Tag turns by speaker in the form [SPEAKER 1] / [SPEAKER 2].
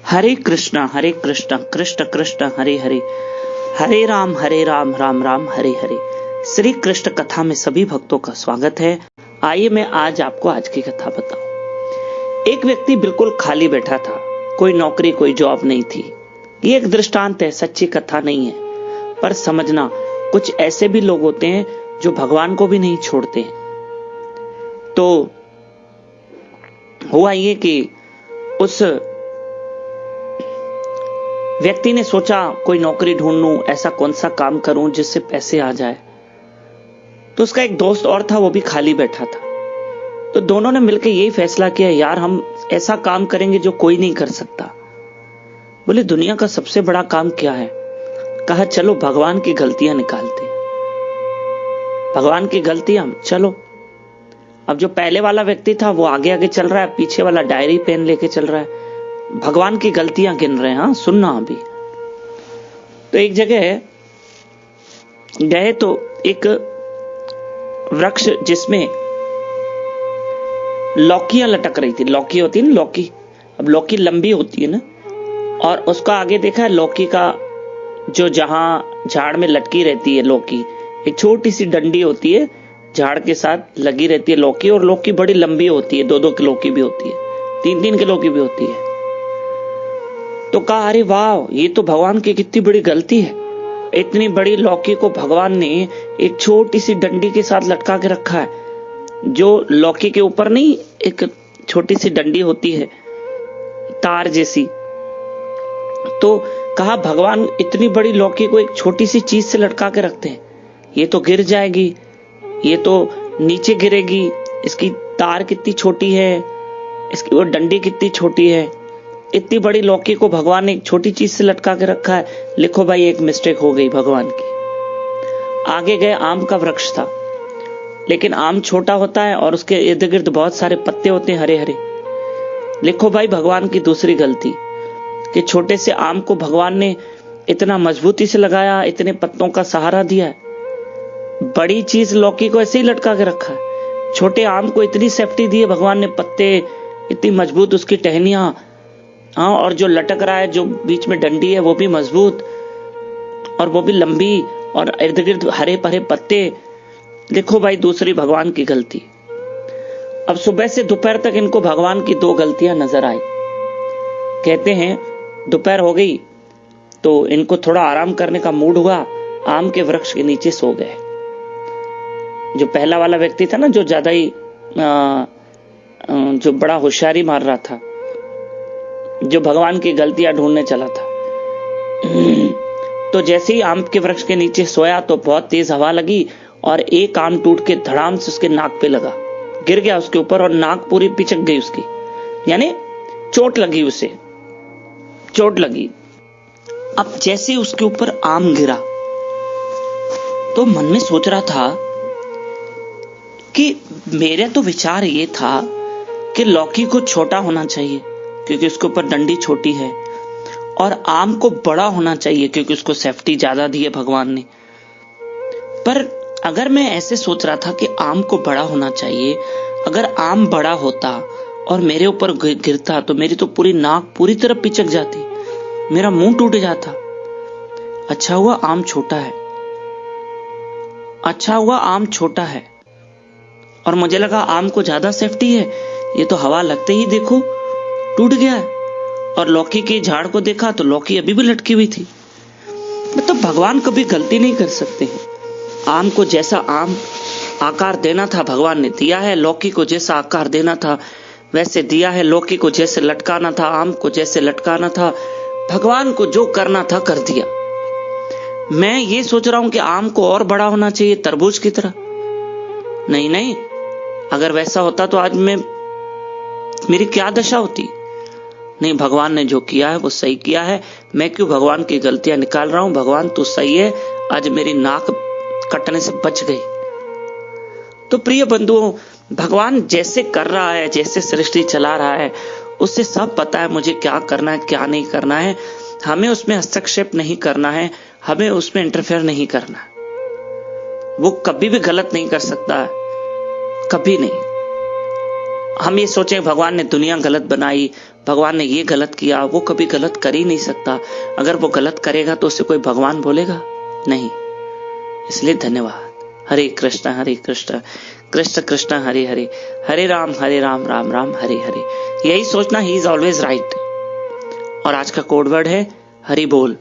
[SPEAKER 1] हरे कृष्ण कृष्ण कृष्ण हरे हरे, हरे राम राम राम हरे हरे। श्री कृष्ण कथा में सभी भक्तों का स्वागत है। आइए मैं आज आपको आज की कथा बताऊं। एक व्यक्ति बिल्कुल खाली बैठा था, कोई नौकरी कोई जॉब नहीं थी। ये एक दृष्टांत है, सच्ची कथा नहीं है, पर समझना कुछ ऐसे भी लोग होते हैं जो भगवान को भी नहीं छोड़ते हैं। तो हुआ ये कि उस व्यक्ति ने सोचा कोई नौकरी ढूंढ लूं, ऐसा कौन सा काम करूं जिससे पैसे आ जाए। तो उसका एक दोस्त और था, वो भी खाली बैठा था। तो दोनों ने मिलकर यही फैसला किया, यार हम ऐसा काम करेंगे जो कोई नहीं कर सकता। बोले दुनिया का सबसे बड़ा काम क्या है? कहा चलो भगवान की गलतियां निकालते हैं। भगवान की गलतियां, चलो। अब जो पहले वाला व्यक्ति था वो आगे आगे चल रहा है, पीछे वाला डायरी पेन लेके चल रहा है, भगवान की गलतियां गिन रहे हैं। हाँ सुनना अभी। तो एक जगह गए तो एक वृक्ष जिसमें लौकियां लटक रही थी। लौकी होती है ना, लौकी। अब लौकी लंबी होती है ना, और उसका आगे देखा है लौकी का जो जहां झाड़ में लटकी रहती है लौकी, एक छोटी सी डंडी होती है, झाड़ के साथ लगी रहती है लौकी, और लौकी बड़ी लंबी होती है, 2-2 किलो की भी होती है, 3-3 किलो की भी होती है। तो कहा अरे वाह, ये तो भगवान की कितनी बड़ी गलती है। इतनी बड़ी लौकी को भगवान ने एक छोटी सी डंडी के साथ लटका के रखा है, जो लौकी के ऊपर नहीं एक छोटी सी डंडी होती है तार जैसी। तो कहा भगवान इतनी बड़ी लौकी को एक छोटी सी चीज से लटका के रखते हैं, ये तो गिर जाएगी, ये तो नीचे गिरेगी, इसकी तार कितनी छोटी है, इसकी वो डंडी कितनी छोटी है। इतनी बड़ी लौकी को भगवान ने एक छोटी चीज से लटका के रखा है। लिखो भाई एक मिस्टेक हो गई भगवान की। आगे गए, आम का वृक्ष था, लेकिन आम छोटा होता है और उसके इर्द गिर्द बहुत सारे पत्ते होते हैं हरे हरे। लिखो भाई भगवान की दूसरी गलती कि छोटे से आम को भगवान ने इतना मजबूती से लगाया, इतने पत्तों का सहारा दिया है। बड़ी चीज लौकी को ऐसे ही लटका के रखा है, छोटे आम को इतनी सेफ्टी दी है भगवान ने, पत्ते इतनी मजबूत उसकी टहनियां। हाँ, और जो लटक रहा है, जो बीच में डंडी है वो भी मजबूत और वो भी लंबी, और इर्द गिर्द हरे भरे पत्ते। देखो भाई दूसरी भगवान की गलती। अब सुबह से दोपहर तक इनको भगवान की 2 गलतियां नजर आई। कहते हैं दोपहर हो गई तो इनको थोड़ा आराम करने का मूड हुआ, आम के वृक्ष के नीचे सो गए। जो पहला वाला व्यक्ति था ना, जो ज्यादा ही जो बड़ा होशियारी मार रहा था, जो भगवान की गलतियां ढूंढने चला था, तो जैसे ही आम के वृक्ष के नीचे सोया तो बहुत तेज हवा लगी और एक आम टूट के धड़ाम से उसके नाक पे लगा, गिर गया उसके ऊपर और नाक पूरी पिचक गई उसकी, यानी चोट लगी, उसे चोट लगी। अब जैसे उसके ऊपर आम गिरा तो मन में सोच रहा था कि मेरे तो विचार ये था कि लौकी को छोटा होना चाहिए क्योंकि उसके ऊपर डंडी छोटी है, और आम को बड़ा होना चाहिए क्योंकि उसको सेफ्टी ज्यादा दी है भगवान ने। पर अगर मैं ऐसे सोच रहा था कि आम को बड़ा होना चाहिए, अगर आम बड़ा होता और मेरे ऊपर गिरता तो मेरी तो पूरी नाक पूरी तरह पिचक जाती, मेरा मुंह टूट जाता। अच्छा हुआ आम छोटा है, अच्छा हुआ आम छोटा है, और मुझे लगा आम को ज्यादा सेफ्टी है, ये तो हवा लगते ही देखो टूट गया है। और लौकी के झाड़ को देखा तो लौकी अभी भी लटकी हुई थी। मतलब भगवान कभी गलती नहीं कर सकते हैं। आम को जैसा आम आकार देना था भगवान ने दिया है, लौकी को जैसा आकार देना था वैसे दिया है, लौकी को जैसे लटकाना था, आम को जैसे लटकाना था, भगवान को जो करना था कर दिया। मैं ये सोच रहा हूं कि आम को और बड़ा होना चाहिए तरबूज की तरह। नहीं नहीं, अगर वैसा होता तो आज मेरी क्या दशा होती। नहीं, भगवान ने जो किया है वो सही किया है, मैं क्यों भगवान की गलतियां निकाल रहा हूं। भगवान तू सही है, आज मेरी नाक कटने से बच गई। तो प्रिय बंधुओं, भगवान जैसे कर रहा है, जैसे सृष्टि चला रहा है, उससे सब पता है मुझे क्या करना है क्या नहीं करना है। हमें उसमें हस्तक्षेप नहीं करना है, हमें उसमें इंटरफेयर नहीं करना है। वो कभी भी गलत नहीं कर सकता है, कभी नहीं। हम ये सोचे भगवान ने दुनिया गलत बनाई, भगवान ने ये गलत किया, वो कभी गलत कर ही नहीं सकता। अगर वो गलत करेगा तो उसे कोई भगवान बोलेगा नहीं। इसलिए धन्यवाद। हरे कृष्ण कृष्ण कृष्ण हरे हरे, हरे राम राम राम हरे हरे। यही सोचना, ही इज ऑलवेज राइट। और आज का कोड वर्ड है हरि बोल।